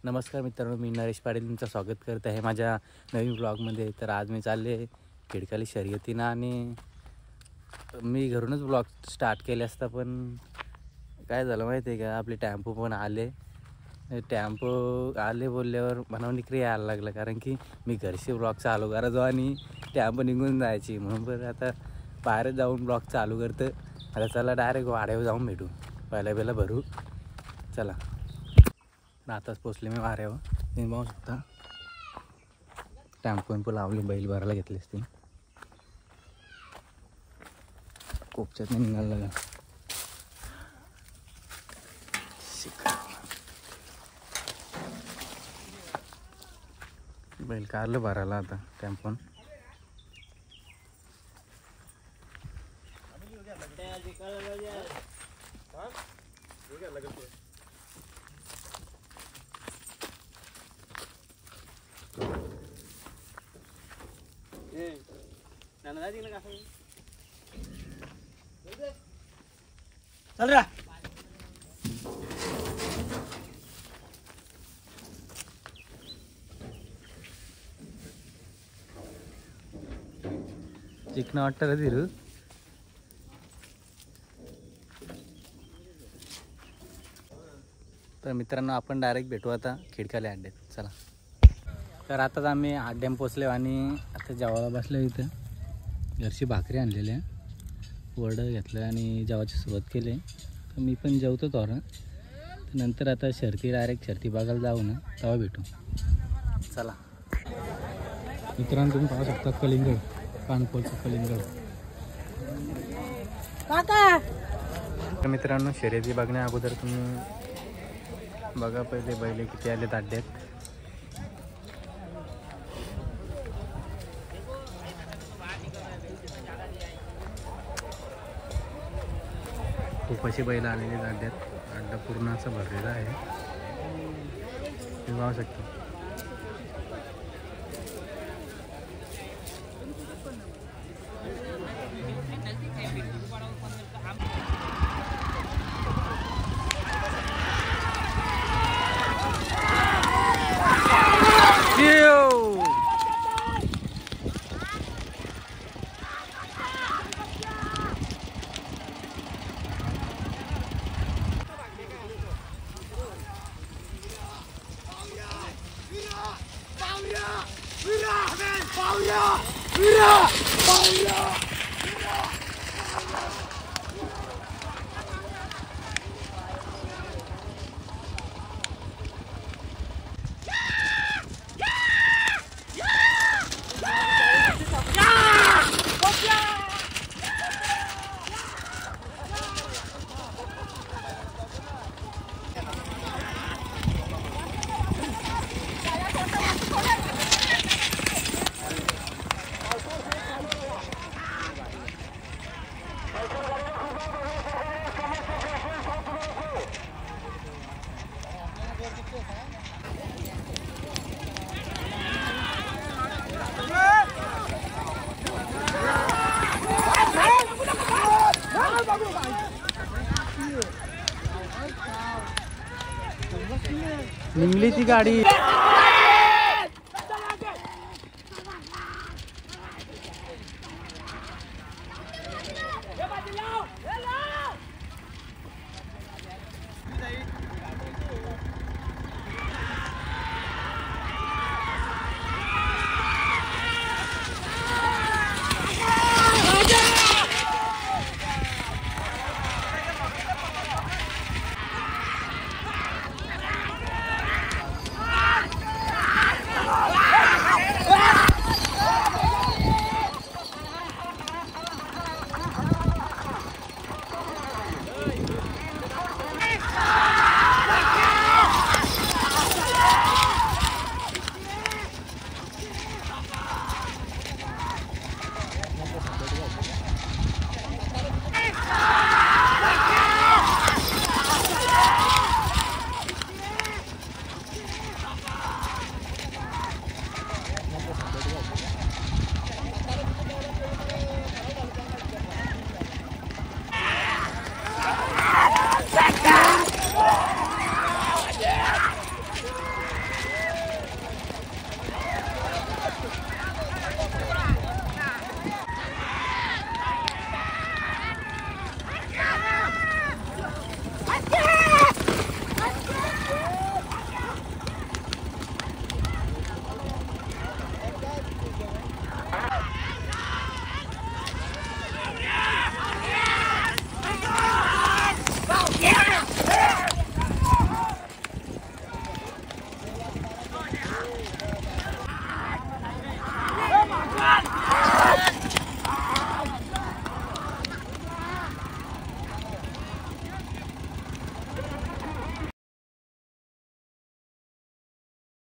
नमस्कार मित्रांनो, मी नरेश पाटील तुमचं स्वागत करत आहे माझ्या नवीन ब्लॉगमध्ये. तर आज मी चालले खिडकाली शर्यतीनं आणि मी घरूनच ब्लॉग स्टार्ट केले असता, पण काय झालं माहिती आहे का, आपले टॅम्पो पण आले. टॅम्पो आले बोलल्यावर मनावर निक्रिय यायला लागलं, कारण की मी घरचे ब्लॉग चालू करायचो आणि टॅम्पो निघून जायची. म्हणून बरं आता बाहेर जाऊन ब्लॉग चालू करतं. आता चला डायरेक्ट वाड्यावर जाऊन भेटू, पहिला भरू. चला, आताच पोचले मी वाऱ्यावर. तुम्ही पाहू शकता टॅम्पो लावले, बैल भरायला घेतले असते. कोपच्यात नाही निघायला लागला. बैल कारलं भरायला आता टॅम्पोन. चल रा चिकन वाटतं का तिरू. तर मित्रांनो, आपण डायरेक्ट भेटू आता खिडकाल्या अड्ड्यात. चला. तर आताच आम्ही अड्ड्यात पोचलो आणि आता जेवायला बसलो. इथं घरची भाकरी आणलेल्या, वडं घेतलं आणि जेवायची सुरुवात केली. तर मी पण जेवतो थोडं. नंतर आता डायरेक्ट शर्ती बघायला जाऊ ना, तेव्हा भेटू. चला मित्रांनो, तुम्ही पाहू शकता कलिंगड, कानकोलचं कलिंगड. तर मित्रांनो, शर्यती बघण्या अगोदर तुम्ही बघा पहिले बैल किती आलेत अड्ड्यात. खूप अशी बैल आलेली अड्ड्यात. अड्डा पूर्ण असं भरलेला आहे, तुम्ही पाहू शकता. निघली ती गाडी.